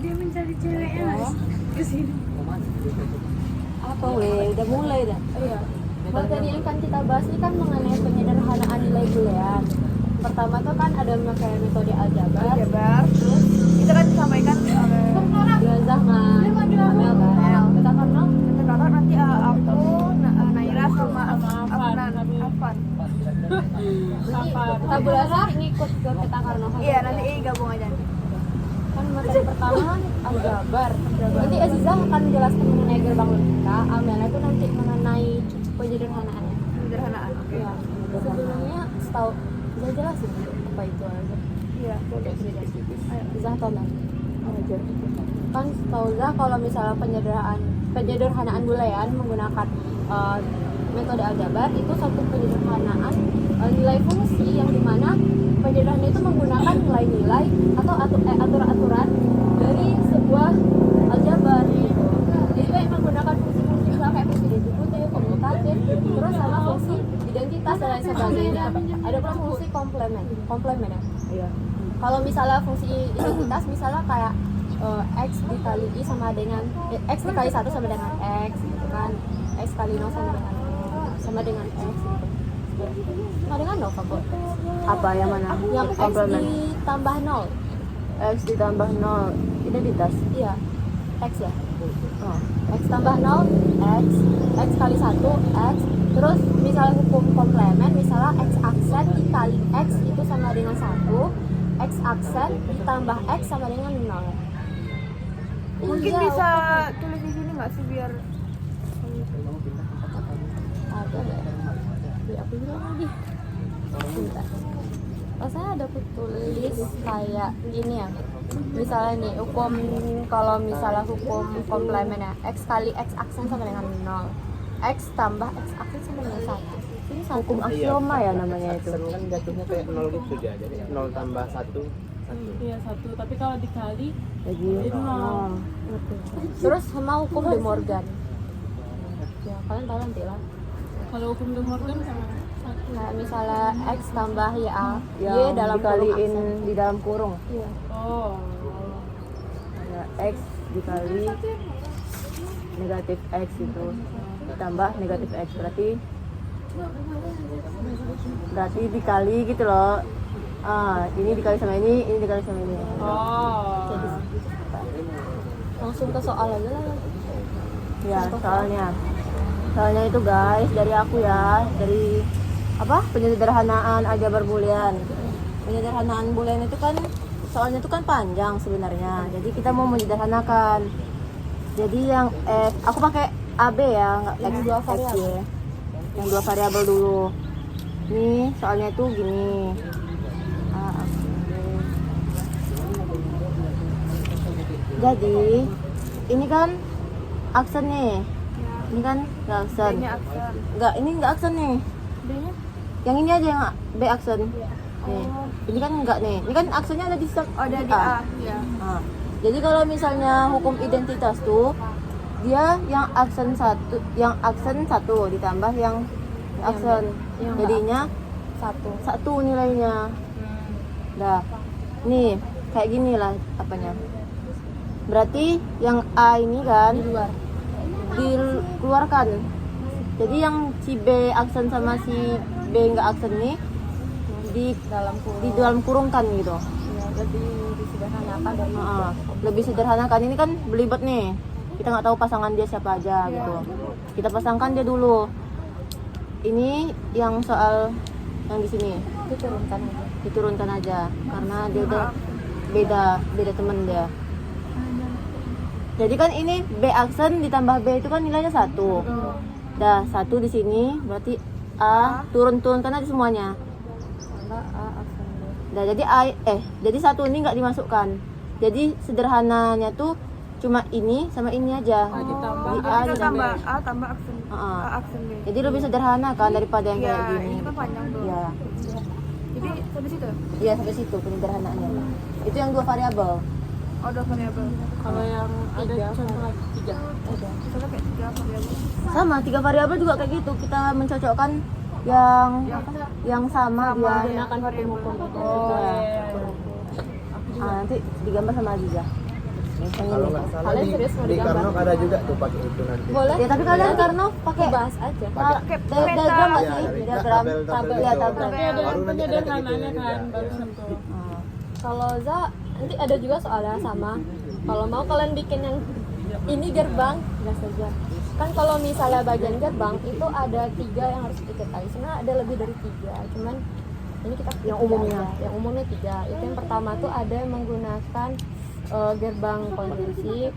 Dia mencari ceweknya ke sini. Apa udah mulai dah. Iya. Materi yang kan kita bahas ini kan mengenai penyederhanaan nilai boolean. Pertama tuh kan ada memakai metode aljabar. Terus kita kan disampaikan oleh Gazah Amel kan. Kita kenal kakak nanti aku Naira sama Afan. tabulasi ngikut ke peta karena Iya nanti gabung aja. kan materi pertama kan aljabar. Nanti Azizah akan menjelaskan mengenai gerbang logika. Amel itu nanti mengenai penyederhanaannya. Sederhanaan. Iya. Sebelumnya setahu Zah jelasin apa itu aljabar. Iya. Zah tahu nggak? Kan setahu Zah kalau misalnya penyederhanaan boolean menggunakan metode aljabar itu satu penyederhanaan nilai fungsi yang dimana penyederhanaan itu menggunakan nilai-nilai atau aturan-aturan dari sebuah aljabar gitu. Jadi kayak menggunakan fungsi-fungsi misalnya kayak fungsi distributif, komutatif, terus sama fungsi identitas dan lain sebagainya. Ada pula fungsi komplement ya. Iya. Kalau misalnya fungsi identitas misalnya kayak x dikali i sama dengan x dikali 1 sama dengan x gitu kan, x kali 0 sama dengan x gitu. Sama dengan 0 apa? Apa yang mana? Yang x Komplement. ditambah 0. X ditambah 0 identitas. Iya. X ya. Oh. X tambah 0 x kali 1 x. Terus misalnya hukum komplement misalnya x aksen dikali x itu sama dengan 1, x aksen ditambah x sama dengan 0. Mungkin Iya, bisa tulis di sini nggak sih biar ada deh. Beli aku bilang lagi. Bentar. Rasanya ada aku tulis kayak gini ya. Misalnya nih hukum kalau misalnya hukum komplement ya, x kali x aksen sama dengan 0, x tambah x aksen sama dengan 1. Ini satu. Hukum aksioma ya namanya itu. Aksen kan jatuhnya kayak 0 gitu dia. Jadi 0 tambah 1 Iya 1, tapi kalau dikali Lagi. jadi 0. Terus sama hukum De Morgan. Ya kalian tahu nanti lah. Kalau hukum De Morgan sama Kayak misalnya x tambah y Yang dalam kurung dikaliin aksen. di dalam kurung. Iya. oh. Ya, X dikali negatif X itu ditambah negatif X berarti dikali gitu loh. Ini dikali sama ini dikali sama ini. Oh. Langsung ke soal aja lah. Ya, soalnya itu guys dari aku ya, dari apa? Penyederhanaan aljabar boolean. Penyederhanaan boolean itu kan soalnya itu kan panjang sebenarnya. Jadi kita mau menyederhanakan. Jadi yang aku pakai AB ya, nggak X Yang dua variabel. Y. Yang 2 variabel dulu. Nih, soalnya itu gini. Jadi, ini kan aksen nih. Ini kan nggak aksen. B-nya aksen. Nggak, ini nggak aksen nih. B-nya? Yang ini aja yang B aksen. Nih. Ini kan enggak nih. Ini kan aksennya ada di Ada di A. Ya. Nah, jadi kalau misalnya hukum identitas tuh dia yang aksen satu ditambah yang aksen, yang jadinya satu nilainya. Dah, nih kayak gini lah apanya. Berarti yang A ini kan Di luar. dikeluarkan. Jadi yang si B aksen sama si B enggak aksen nih di dalam kurung kan gitu. Ya, lebih disederhanakan dari Lebih sederhana kan, ini kan belibet nih, kita nggak tahu pasangan dia siapa aja gitu. Kita pasangkan dia dulu. Ini yang soal yang di sini diturunkan aja karena dia udah beda temen dia. Jadi kan ini B aksen ditambah B itu kan nilainya 1. Dah 1 di sini berarti A turunkan aja semuanya. Nah, jadi jadi 1 ini nggak dimasukkan. Jadi sederhananya tuh cuma ini sama ini aja. Ditambah Di Kita ditambah tambah A tambah aksen. Heeh. A aksen B. Jadi lebih sederhana kan daripada yang Iya, kayak gini. ini kan panjang tuh. Iya. Jadi sampai situ. Iya sampai situ penyederhanaannya. Itu yang 2 variabel. Oh, ada variabel. Kalau yang ada contoh lagi 3. Misalnya kayak 3 variabel. Sama 3 variabel juga kayak gitu. Kita mencocokkan yang sama dia. menggunakan hukum-hukum Oh Iya. iya. Aku nanti digambar sama Aziza. Yang Kalau ini. nggak salah Kalian di, serius mau di digambar? Karnov ada juga tuh pakai itu nanti. Boleh. Ya tapi kalian karena pakai bahas aja. Pakai diagram nggak Iya, sih? dari Diagram tabel ya gitu. tabel. Tapi ada Baru nanti ada penyederhananya gitu kan, juga. barusan tuh. Kalau Za nanti ada juga soalnya sama. Kalau mau kalian bikin yang ini gerbang, gas aja. Kan kalau misalnya bagian gerbang itu ada 3 yang harus diketai. Sebenarnya ada lebih dari 3, cuman ini kita Yang umumnya. aja. Yang umumnya 3. Itu yang pertama tuh ada yang menggunakan gerbang konvensi,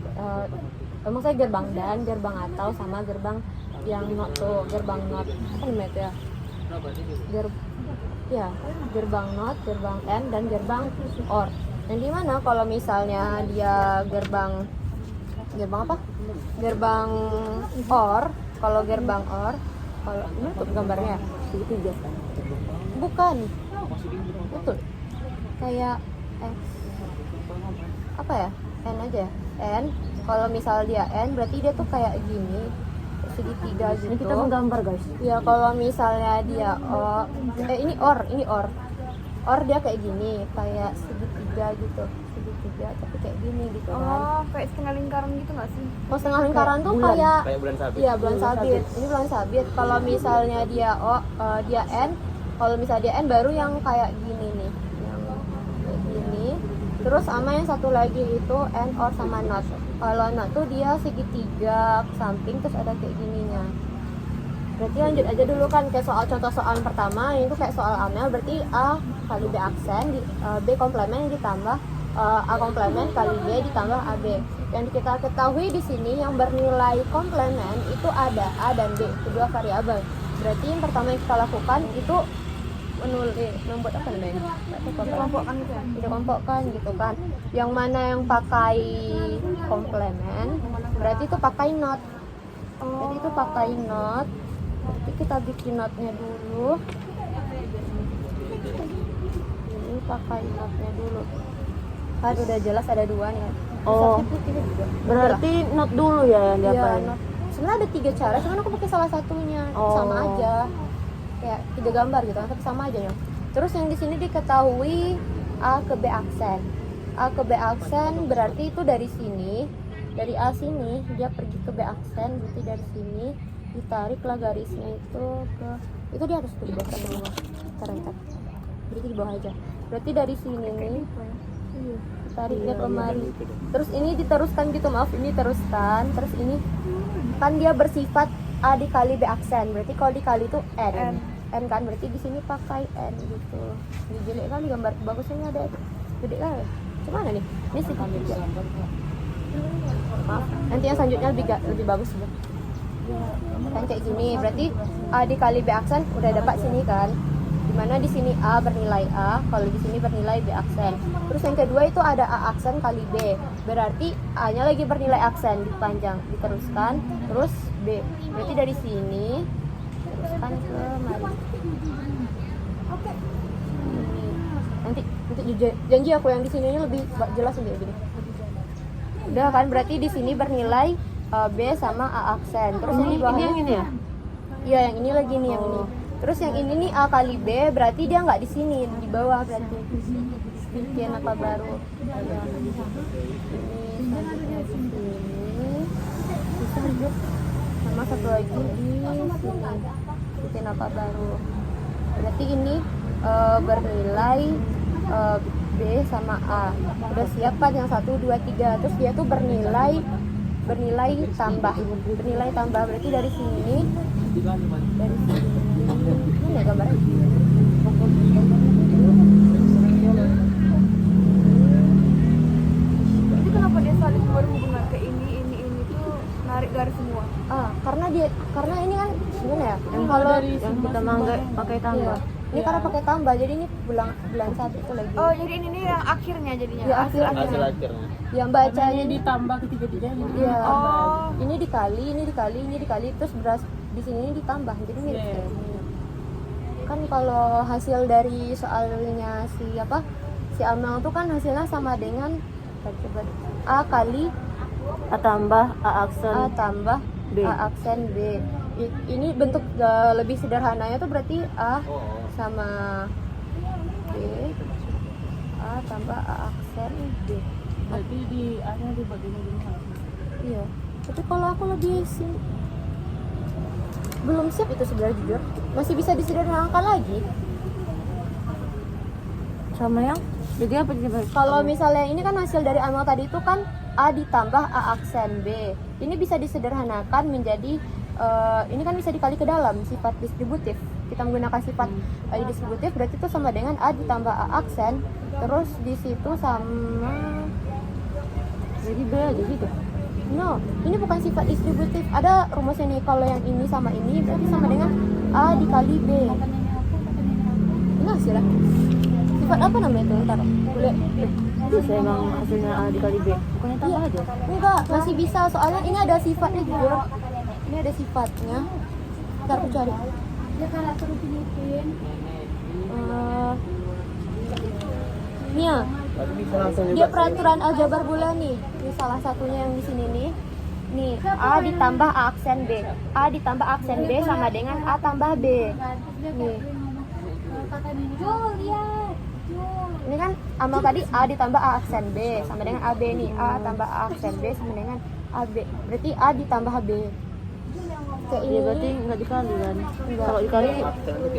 maksudnya gerbang dan gerbang atau sama gerbang yang not tuh, gerbang not apa namanya itu ya? Ya, gerbang not, gerbang N, dan gerbang OR. Yang dimana kalau misalnya dia gerbang apa? Gerbang OR. Kalau gerbang OR, kalau ini tuh gambarnya Segitiga. bukan, betul, kayak X apa ya? N aja ya? N. Kalau misal dia N, berarti dia tuh kayak gini, segitiga gitu. Ini kita menggambar guys. Ya kalau misalnya dia ini OR dia kayak gini, kayak segitiga gitu, segitiga tapi kayak gini gitu kan. Oh, kayak setengah lingkaran gitu nggak sih? Kalau setengah lingkaran tuh bulan. kayak Kayak bulan sabit. iya bulan sabit. Ini bulan sabit. Kalau misalnya dia N, kalau misalnya dia N baru yang kayak gini nih, yang kayak gini. Terus sama yang satu lagi itu N or sama not. Kalau not tuh dia segitiga ke samping terus ada kayak gininya. Berarti lanjut aja dulu kan kayak contoh soal pertama itu kayak soal Amel, berarti A kali B aksen, B komplemen ditambah A komplemen kali B ditambah AB. Yang kita ketahui di sini yang bernilai komplemen itu ada A dan B, kedua variabel. Berarti yang pertama yang kita lakukan itu membuat apa namanya? Kelompokkan gitu ya? Dikelompokkan gitu kan. Yang mana yang pakai komplemen, berarti itu pakai not. Jadi itu pakai not. Jadi kita bikin notnya dulu. Ini pakai notnya dulu. Kan udah jelas ada 2 nih kan. Oh. Bisa putih juga. Berarti not dulu ya yang Iya, diapain? not. Sebenarnya ada 3 cara, cuman aku pakai salah satunya. Oh. Sama aja. Kayak 3 gambar gitu kan, tapi sama aja ya. Terus yang di sini diketahui A ke B aksen. A ke B aksen berarti itu dari sini, dari A sini dia pergi ke B aksen, berarti dari sini ditariklah garisnya itu dia harus di bawah ke bawah. Tarik. Berarti di bawah aja. Berarti dari sini nih tarik dia kemari. Terus ini diteruskan gitu, maaf, ini teruskan. Terus ini kan dia bersifat A dikali B aksen. Berarti kalau dikali itu N. N kan, berarti di sini pakai N gitu. Ini jelek kali gambar bagusnya ada gede kan. Gimana nih? Ini sih kan juga. Maaf. Nanti yang selanjutnya lebih bagus juga. Kan kayak gini, berarti A dikali B aksen udah dapat sini kan. Dimana di sini A bernilai A, kalau di sini bernilai B aksen. Terus yang kedua itu ada A aksen kali B, berarti A-nya lagi bernilai aksen, dipanjang, diteruskan, terus B. Berarti dari sini teruskan ke mari. Ini. Nanti janji aku yang di sini lebih jelas lebih gini. Udah kan, berarti di sini bernilai B sama A aksen. Terus yang di bawahnya Ini yang ini ya? iya, yang ini lagi nih, yang ini. Terus yang ini nih A kali B, berarti dia nggak di sini, di bawah berarti. Bikin apa baru? Ini selanjutnya di sini. Sama satu lagi di sini. Bikin apa baru? Berarti ini bernilai B sama A. Udah siap kan yang 1, 2, 3. Terus dia tuh bernilai tambah. Bernilai tambah berarti dari sini. Ini ya gambarnya. Itu kenapa dia saling berhubungan ke ini tuh narik garis semua? Karena ini kan gimana ya? Yang Kalau yang kita mangga pakai tambah. ini karena pakai tambah, jadi ini bulan 1 itu lagi. Oh, jadi ini nih yang akhirnya jadinya. Ya, akhirnya. Hasil akhirnya. Yang bacanya Ini ditambah ketiga-tiga gitu. Iya. Oh. Ini dikali, terus beras di sini ditambah. Jadi mirip Iya. kayak gini. Kan kalau hasil dari soalnya si Amel tuh kan hasilnya sama dengan coba A kali A tambah A aksen A tambah B. A aksen B. Ini bentuk lebih sederhananya tuh berarti A sama B, A tambah A aksen B. Berarti di akhirnya dibagi gimana? Iya. Tapi kalau aku lebih belum siap itu sebenarnya jujur. Masih bisa disederhanakan lagi. Sama yang jadi apa jadi Kalau misalnya ini kan hasil dari amal tadi itu kan A ditambah A aksen B. Ini bisa disederhanakan menjadi ini kan bisa dikali ke dalam sifat distributif. Kita menggunakan sifat distributif berarti itu sama dengan A ditambah A aksen. Terus di situ sama jadi B aja gitu. no, ini bukan sifat distributif. Ada rumusnya nih, kalau yang ini sama ini berarti sama dengan A dikali B. Ini hasilnya. Sifat apa namanya itu? Ntar boleh. Bisa emang hasilnya A dikali B. Bukannya tambah aja. Enggak, masih bisa soalnya ini ada sifatnya jujur. Ini ada sifatnya. Ntar aku cari. Nih ya, Tapi bisa langsung juga dia sih. peraturan aljabar bulan nih. Ini salah satunya yang di sini nih. Nih, A ditambah A aksen B. A ditambah A aksen B sama dengan A tambah B. Nih. Ini kan amal tadi A ditambah A aksen B sama dengan AB nih. A tambah A aksen B sama dengan AB. Berarti A ditambah B. Kayak Iya ini. berarti nggak dikali kan. Kalau dikali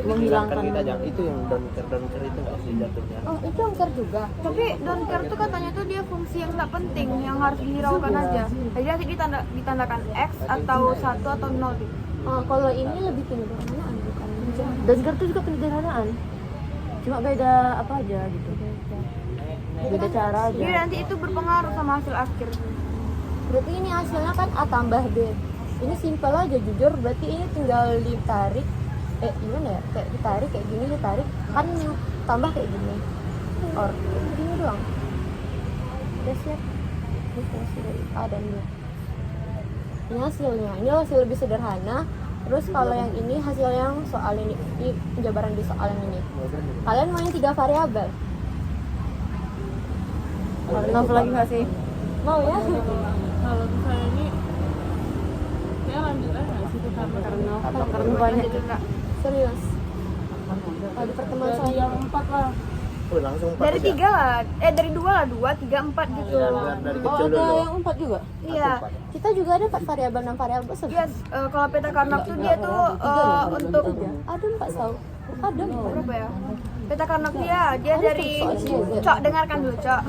menghilangkan kita jangan itu yang donker itu nggak sih jatuhnya. Oh, itu angker juga. Tapi don't care tuh katanya tuh dia fungsi yang tak penting, yang harus dihiraukan aja. Jadi nanti ditandakan X atau 1 atau 0 gitu. Kalau ini lebih penyederhanaan bukan dan kartu juga penyederhanaan. Cuma beda apa aja gitu. Beda cara aja. Jadi nanti itu berpengaruh sama hasil akhir. Berarti ini hasilnya kan A tambah B. Ini simpel aja jujur, berarti ini tinggal ditarik. Gimana ya? Kayak ditarik kayak gini, ditarik kan tambah kayak gini. Or kayak gini doang. Udah siap. Ini fungsi dari A dan B. Ini hasilnya. Ini hasil lebih sederhana. Terus kalau yang ini hasil yang soal ini, penjabaran di soal yang ini. Kalian mau yang 3 variabel? Novel lagi nggak sih? Mau ya? Kalau misalnya ini ya lanjut aja nggak sih kita Karena banyak Enggak. Serius. Di pertemuan dari saya yang 4 lah. Langsung empat Dari aja. 3 lah, dari 2 lah, 2, 3, 4 gitu. Biar dari Oh kecil ada dulu. yang 4 juga? Iya. kita juga ada 4 variabel, 6 variabel Yes, kalau peta Karnak tuh dia tuh untuk ada 4 tahu. Ada berapa ya? Peta Karnak dia dari Cok, dengarkan dulu, Cok.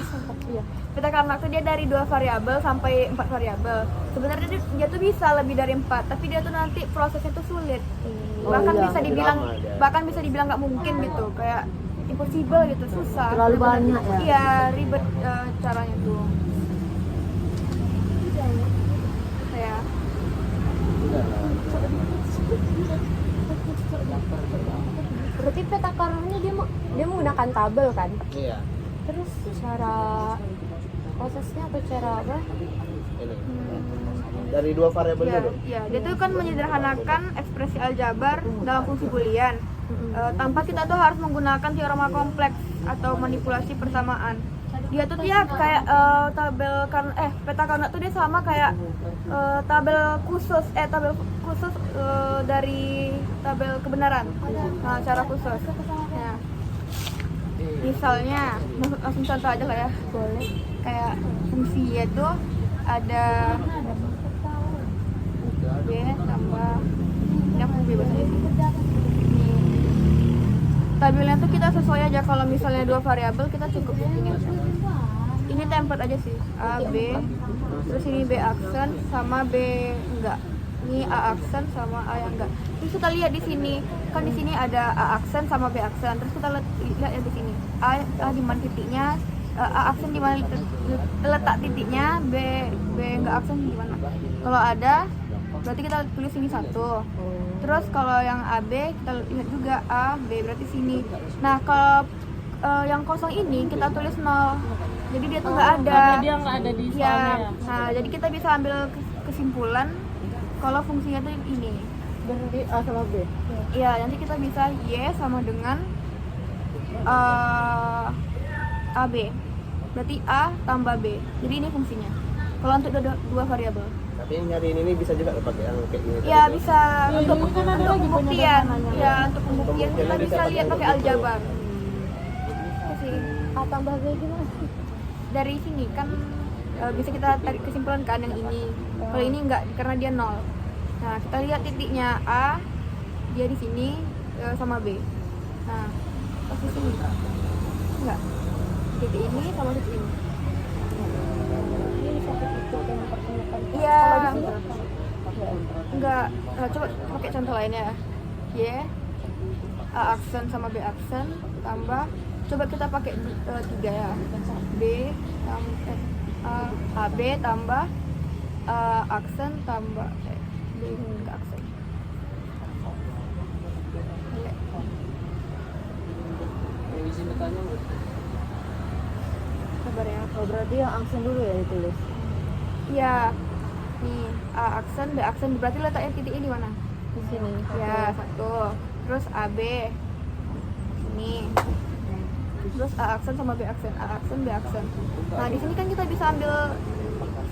Iya. Peta Karnak tuh dia dari 2 variabel sampai 4 variabel. Sebenarnya dia tuh bisa lebih dari 4, tapi dia tuh nanti prosesnya tuh sulit. Bahkan iya. bisa dibilang nggak mungkin gitu, kayak impossible gitu, susah. Terlalu Bener-bener. banyak ya? Iya, ribet caranya tuh. Kayak Berarti peta karangnya dia menggunakan tabel kan? Iya. Terus cara prosesnya atau cara apa? Ini. Dari 2 variabel ya, dulu. ya, dia tuh kan menyederhanakan ekspresi aljabar dalam fungsi boolean. Tanpa kita tuh harus menggunakan teorema kompleks atau manipulasi persamaan. Dia tuh dia kayak peta Karnak tuh dia sama kayak tabel khusus dari tabel kebenaran. Nah, cara khusus. Ya. Misalnya, langsung contoh aja lah ya. Boleh. Kayak fungsi itu ada B tambah ini aku bebas aja sih. Tabelnya tuh kita sesuai aja, kalau misalnya 2 variabel kita cukup bikin aja. Ini template aja sih, A, B, terus ini B aksen sama B enggak. Ini A aksen sama A yang enggak. Terus kita lihat di sini, kan di sini ada A aksen sama B aksen. Terus kita lihat ya di sini, A di mana titiknya, A aksen di mana letak titiknya, B enggak aksen di mana. Kalau ada, berarti kita tulis ini 1. Terus kalau yang AB kita lihat juga A, B berarti sini. Nah, kalau yang kosong ini kita tulis 0. Jadi dia tuh nggak ada. Karena dia nggak ada di Ya. soalnya ya. Nah, jadi kita bisa ambil kesimpulan kalau fungsinya tuh ini. Berarti A sama B. Iya, nanti kita bisa Y sama dengan AB. Berarti A tambah B. Jadi ini fungsinya. Kalau untuk 2 variabel. Tapi nyariin ini bisa juga pakai yang kayak gini. Ya tadi. bisa Ya, untuk ini kan ada lagi pembuktian. penyederhananya. Ya, untuk pembuktian kita bisa lihat pakai aljabar. Itu sih. A tambah B gimana? dari sini kan bisa kita tarik kesimpulan kan yang ini. Kalau ini enggak karena dia 0. Nah, kita lihat titiknya A, dia di sini sama B. Nah, pas di sini. Enggak. Titik ini sama titik ini. Ini satu titik yang mempertemukan. Iya. Kalau di sini Enggak. Nah, coba pakai contoh lainnya. Y, A aksen sama B aksen tambah. Coba kita pakai 3 ya. B AB tambah aksen tambah B ke aksen. Oke. Sabar ya. Oh, berarti yang aksen dulu ya ditulis. Iya. Nih, A aksen, B aksen berarti letaknya titik ini mana? Di sini. Ya, satu. Terus AB sini. Terus A aksen sama B aksen, A aksen, B aksen. Nah, di sini kan kita bisa ambil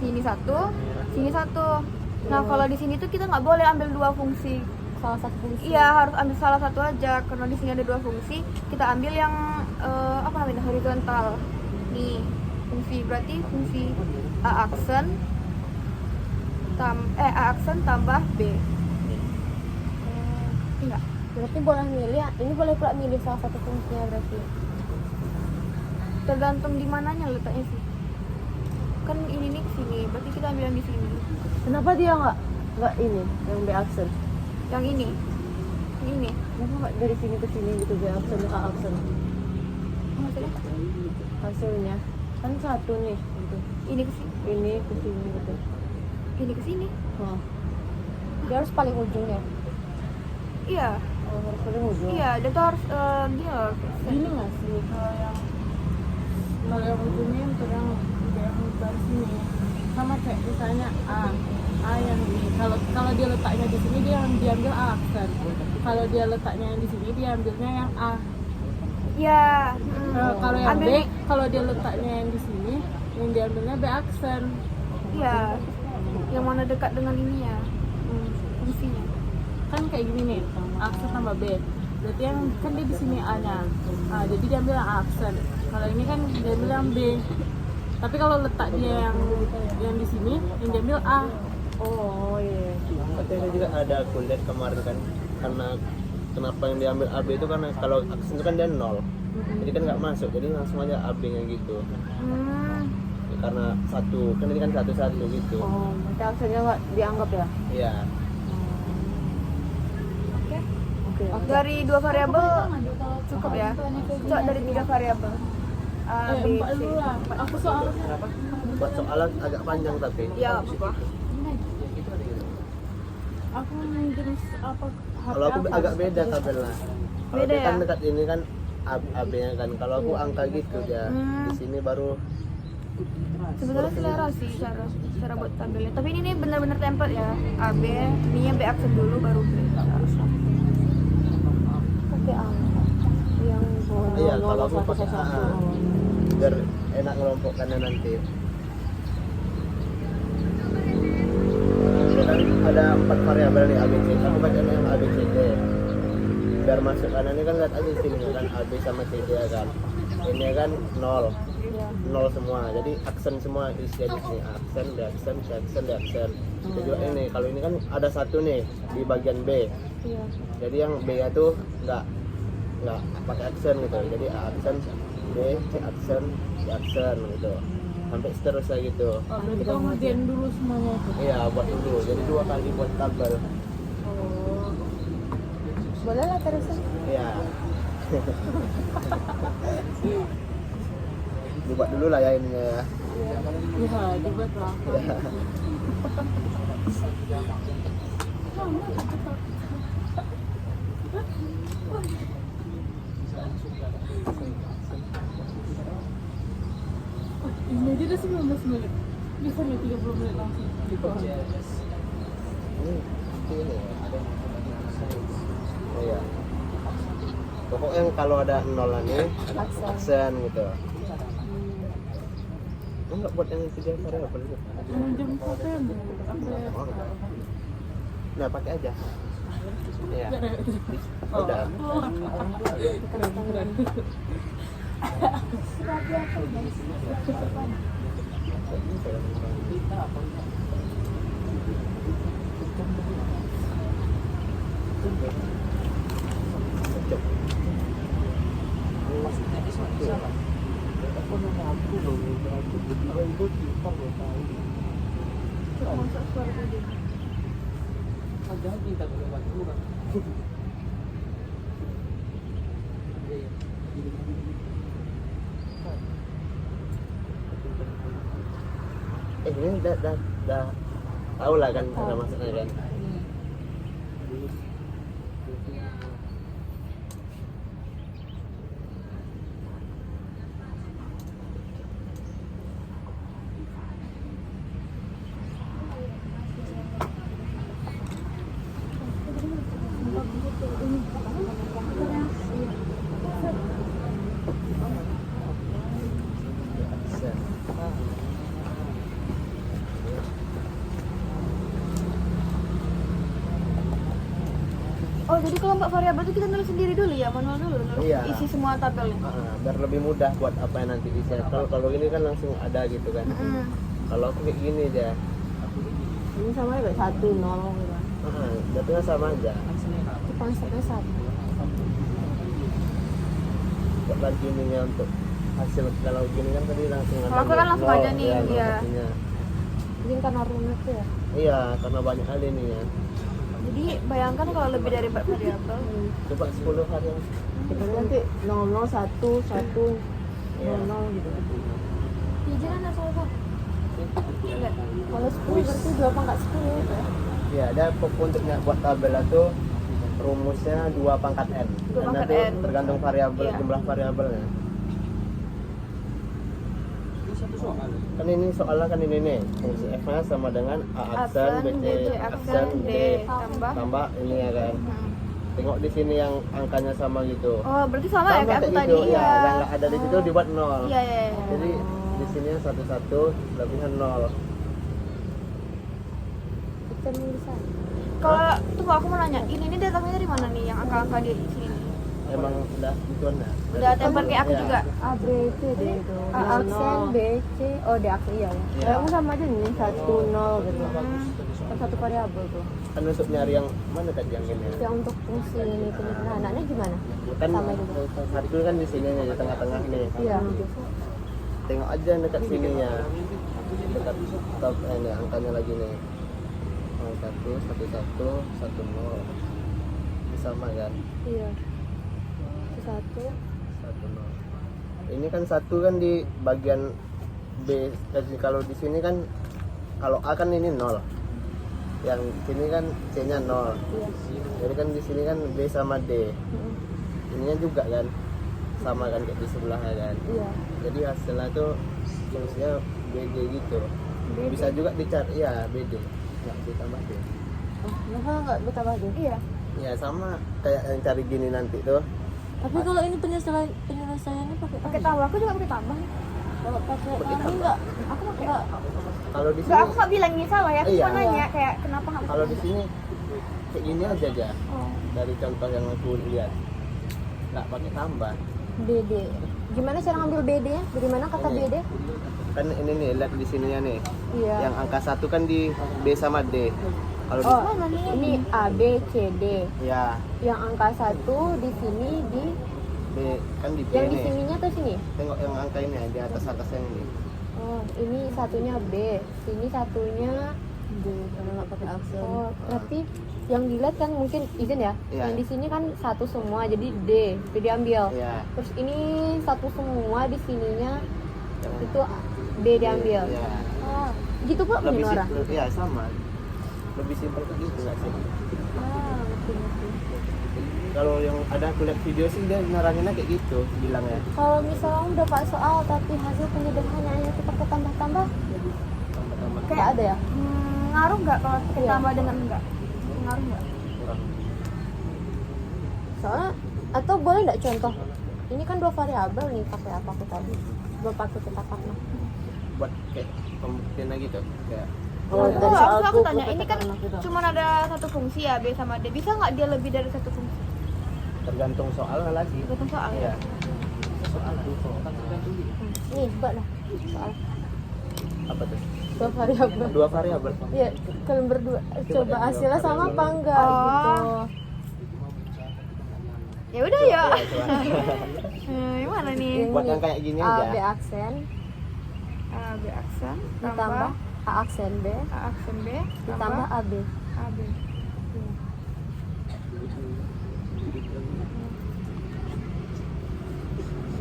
sini satu, sini satu. Nah, kalau di sini tuh kita nggak boleh ambil 2 fungsi. salah satu fungsi. Iya, harus ambil salah satu aja karena di sini ada 2 fungsi. Kita ambil yang apa namanya? Horizontal. Nih, fungsi berarti fungsi A aksen A aksen tambah B. Nih. Enggak. Berarti boleh milih, ini boleh pula milih salah satu fungsinya berarti. Tergantung di mananya letaknya sih. Kan ini nih sini, berarti kita ambil yang di sini. Kenapa dia nggak ini yang B aksen? Yang ini. Yang ini. Kenapa nggak dari sini ke sini gitu B aksen ke A aksen? Maksudnya? Hasilnya kan satu nih gitu. Ini ke sini. Ini ke sini gitu. Ini ke sini. Oh, Dia harus paling ujung ya. Iya. oh harus paling ujung. Iya, dia tuh harus dia harus. Gini nggak sih kalau yang ujungnya untuk yang baris sini sama kayak misalnya A yang ini kalau dia letaknya di sini dia yang diambil A aksen, kalau dia letaknya yang di sini dia ambilnya yang A. Iya. Kalau yang Ambil B kalau dia letaknya yang di sini yang diambilnya B aksen. Iya. Yang mana dekat dengan ini ya? Fungsinya. Kan kayak gini nih, aksen tambah B, berarti yang kan dia di sini A nya, jadi diambil yang A aksen. Kalau ini kan diambil yang B, tapi kalau letak dia yang di sini yang diambil A. Oh iya. Katanya juga ada aku lihat kemarin kan, karena kenapa yang diambil AB itu karena kalau aksen itu kan dia 0, jadi kan nggak masuk, jadi langsung aja AB nya gitu. Ya, karena satu kan ini kan satu gitu. Oh, berarti aksennya nggak dianggap ya? Iya. Oke. Dari 2 variabel cukup ya. Coba dari 3 variabel. A, B, Empat C. dulu lah. Aku soal Kenapa? Buat soalan agak panjang tapi. Ya, apa? aku jenis apa? Kalau aku agak beda tabelnya. Kalau Beda dia kan ya? dekat ini kan AB-nya kan. Kalau aku angka gitu ya. Di sini baru Sebenarnya selera sih cara buat tabelnya. Tapi ini nih benar-benar template ya. A, B, ini B aksen dulu baru B. Pakai A. Yang iya kalau aku pakai A biar enak ngelompokkannya nanti. Ya kan ada 4 variabel nih A B C. Aku pakai yang A B C D. Biar masuk kanan ini kan lihat aja di sini kan A B sama C D ya kan. Ini kan 0. 0 semua. Jadi aksen semua isi di sini. Aksen, D aksen, C aksen, D aksen. Jadi ini kalau ini kan ada satu nih di bagian B. Iya. Jadi yang B nya tuh nggak pakai aksen gitu, jadi A aksen, B, C aksen, D aksen gitu, sampai seterusnya gitu. Oh, berarti kamu ngerjain dulu semuanya itu. Iya buat dulu, jadi 2 kali buat tabel. Oh. Boleh lah terusin. Iya. Dibuat dulu lah ya ininya ya. Iya, dibuat lah. Iya. Ini aja udah 19 menit. Bisa nih 30 menit langsung. Ini ada. Iya. Pokoknya kalau ada nolan nih, ada aksen gitu. Enggak buat yang 3 variabel gitu. Jam September. Oh, enggak. Nah, pakai aja. Iya. Udah. Keren. Masuk suara gede. Ini dah tahu lah kan cara masaknya kan. Oh, jadi kalau mbak variabel itu kita nulis sendiri dulu ya, manual dulu nulis Iya. isi semua tabelnya. Biar lebih mudah buat apa yang nanti disettle. Kalau ini kan langsung ada gitu kan. Kalau aku kayak gini aja. Ini sama ya 1 0 gitu kan. Jatuhnya sama aja. Itu konsepnya sama. Buat lagi ininya untuk hasil kalau gini kan tadi langsung ada. Kalau aku kan langsung nol, aja nih, ya, nol iya. satunya. Jadi karena rumit tuh ya. Iya, karena banyak hal ini ya. Jadi bayangkan kalau lebih dari 4 variabel. Coba 10 hari yang Kita nanti 00 1 1 Iya. 00 gitu. Pijiran ada soal enggak? Kalau 10 berarti 2 pangkat 10 ya. ya ada untuknya buat tabel itu rumusnya 2 pangkat n. 2 Karena pangkat itu n. tergantung variabel, Iya. jumlah variabelnya. Kan ini soalnya kan ini nih, fungsi f nya sama dengan a aksen, Aksen, b BC aksen, aksen, d D tambah. ini ya kan. Tengok di sini yang angkanya sama gitu. Oh, berarti sama ya kayak aku kayak tadi gitu, ya. yang nggak ada di situ dibuat 0. Iya, iya. Jadi di sini yang 11 lebihan 0. Kita bisa. Kalau tunggu aku mau nanya, ini datangnya dari mana nih yang angka-angka di sini? Emang udah gituan ya. Udah template kayak aku Iya. juga. A, B, C, D itu. A Nol, aksen, nol. B, C, oh D aksen iya ya. Iya. Kamu sama aja nih 1 0 gitu. Kan 1 variabel tuh. Kan untuk nyari yang mana tadi yang ini? Yang untuk fungsi ini penyederhanaannya gimana? Kan Sama juga. saat itu kan di sini nih, di tengah-tengah nih. Iya. Tengok aja dekat sininya. Dekat top ini angkanya lagi nih. 1 1 1 1 0. Ini sama kan? Iya. Itu 1. 1 0. Ini kan 1 kan di bagian B. Jadi kalau di sini kan kalau A kan ini 0. Yang sini kan C-nya 0. Iya. Jadi kan di sini kan B sama D. Ininya juga kan sama kan kayak di sebelahnya kan. Iya. Jadi hasilnya tuh fungsinya BD gitu. Bisa juga dicari ya BD. Nggak ditambah D. Oh, kenapa enggak ditambah deh? Iya. Ya sama kayak yang cari gini nanti tuh. Tapi kalau ini penyelesaiannya pakai Pakai tambah, aku juga pakai tambah. Kalau pakai Pakai ini tambah. enggak Aku pakai. enggak Kalau di Enggak, sini aku nggak bilang ini salah ya. Aku Iya. cuma nanya kayak kenapa nggak kalau di sini kayak gini aja Oh. dari contoh yang aku lihat. Nggak pakai tambah. BD. Gimana cara ngambil BD-nya? Dari mana kata Ini. BD? Kan ini nih lihat di sininya nih. Iya. Yang angka 1 kan di B sama D. Kalau di Oh, ini A, B, C, D. ya Yang angka 1 di sini di B kan di B yang di nih. sininya tuh sini. Tengok yang angka ini ya, di atas yang ini. Oh, ini satunya B, sini satunya D karena enggak pakai aksen. oh, berarti yang dilihat kan mungkin izin ya. Iya. Yang di sini kan satu semua jadi D, D diambil. Iya. Terus ini satu semua di sininya Yang itu B diambil. Iya. Oh, gitu pula punya Lebih Nora. simpel, iya sama. Lebih simpel kayak gitu nggak sih? Ah, ngerti. Kalau yang ada aku lihat video sih dia narahinnya kayak gitu bilangnya. Kalau misalnya udah pak soal tapi hasil penyederhanaannya itu pakai tambah-tambah, Tambah-tambah kayak ada ya? ngaruh nggak kalau pakai Iya. tambah dengan enggak? Ngaruh nggak? kurang. Soalnya atau boleh nggak contoh? Ini kan 2 variabel nih pakai apa aku tadi? Belum pakai peta makna. Buat kayak pembuktiannya gitu kayak Oh, Aku, dari aku, soal aku tanya, ini kan gitu. cuma ada satu fungsi ya, B sama D. Bisa nggak dia lebih dari satu fungsi? tergantung soalnya lagi. Tergantung soal Iya. ya. Nih, coba lah. Soal Apa tuh? dua variabel. Dua variabel. Iya, kalian berdua coba hasilnya sama apa enggak Oh. gitu. Ya udah ya. Coba, coba. Gimana nih? Buat yang kayak gini A, B aja. aksen A B aksen ditambah A aksen B A aksen B ditambah AB. A B.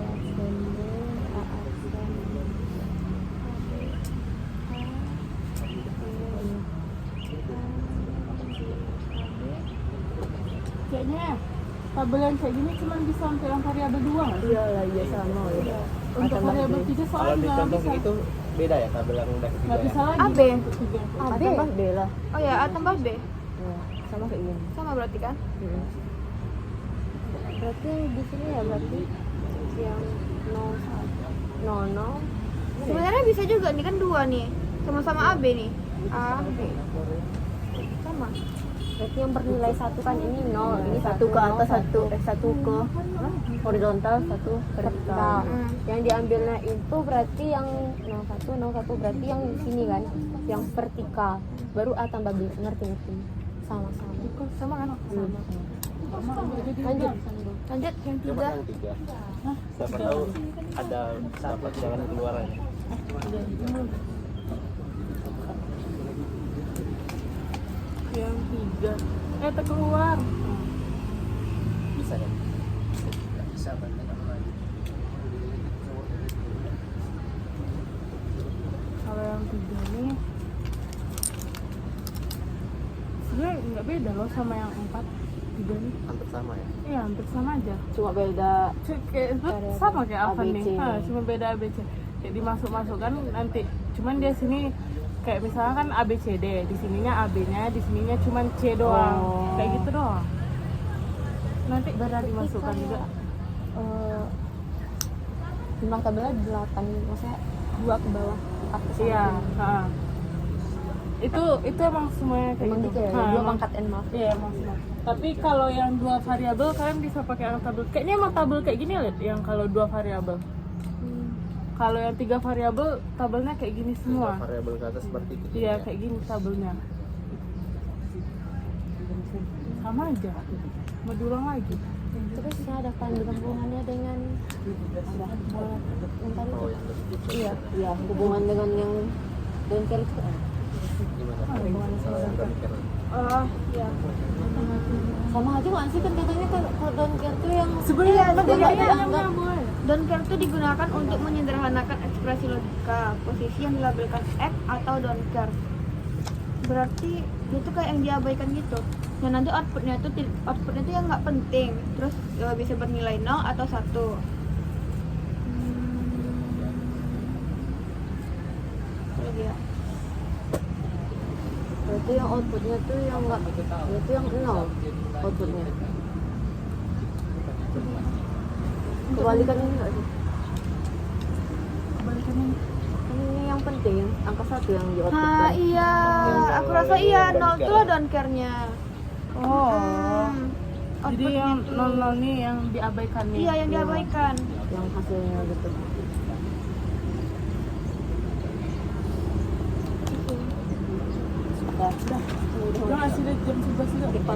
Aksen B, A aksen B. Kayaknya tabel yang kayak gini cuma bisa untuk yang variabel 2 nggak sih? Iya lah, iya sama ya. Untuk Tambah variabel B. 3 Kalau soalnya nggak dicontoh bisa. itu beda ya tabel yang udah ketiga Nggak ya. bisa lagi. AB. untuk 3. A AB. tambah B lah. Oh ya, A tambah B. Ya, sama kayak gini. Sama berarti kan? Berarti yang di sini ya berarti yang 0 Sebenarnya bisa juga nih kan dua nih. Sama-sama AB nih. A B. Sama. berarti yang bernilai 1 kan ini 0, ini Satu ke atas, satu ke horizontal, satu vertikal. Hmm. Yang diambilnya itu berarti yang 01 berarti yang di sini kan, yang vertikal. Baru A tambah B, ngerti? Sama-sama. Sama kan? Lanjut. Lanjut yang Coba 3. yang tiga. Siapa tahu ada dapat jalan keluarannya. Yang 3. Terkeluar. Bisa kan? Bisa banyak lagi. Kalau yang 3 nih sebenarnya nggak beda loh sama yang 4. 3 nih. Hampir sama ya. Iya, hampir sama aja. Cuma beda Sama kayak apa nih? ABC. Cuma beda ABC. Kayak dimasuk-masukkan nanti. Cuman dia sini kayak misalnya kan ABCD, di sininya AB-nya, di sininya cuman C doang. Oh. Kayak gitu doang. Nanti Berarti dimasukkan juga. Jumlah tabelnya 8, maksudnya 2 ke bawah, 4 ke samping. Iya, heeh. Itu emang semuanya kayak Emang gitu. gitu ya, Ha, 2 emang. pangkat N maaf. Iya, emang semua. Tapi kalau yang 2 variabel kalian bisa pakai yang tabel. Kayaknya emang tabel kayak gini lihat yang kalau 2 variabel. Kalau yang 3 variabel tabelnya kayak gini semua. Variabel ke atas seperti itu. Iya, kayak gini tabelnya. Sama aja. Mau diulang lagi. Terus ini ada kandungan hubungannya dengan yang tadi Oh, yang itu. iya, ya hubungan dengan yang donker itu. Gimana? Kalau yang donker. Oh, iya. Sama aja nggak sih, kan katanya kalau donker tuh yang Sebenarnya nggak dianggap. Don't care itu digunakan untuk menyederhanakan ekspresi logika, posisi yang dilabelkan X atau don't care. Berarti itu kayak yang diabaikan gitu. Nah nanti outputnya itu yang nggak penting, terus bisa bernilai 0 atau 1. Apa lagi ya? Berarti yang outputnya tuh yang nggak, itu yang 0 outputnya. Kebalikan ini nggak sih? Kebalikan ini. Kan ini yang penting, angka 1 yang di output. Nah iya, aku rasa iya 0 itu lah don't care-nya. Oh. Jadi Outputnya yang tuh. 00 nih yang diabaikan nih. Iya yang diabaikan. Yang hasilnya gitu. Udah ngasih jam 11 juga.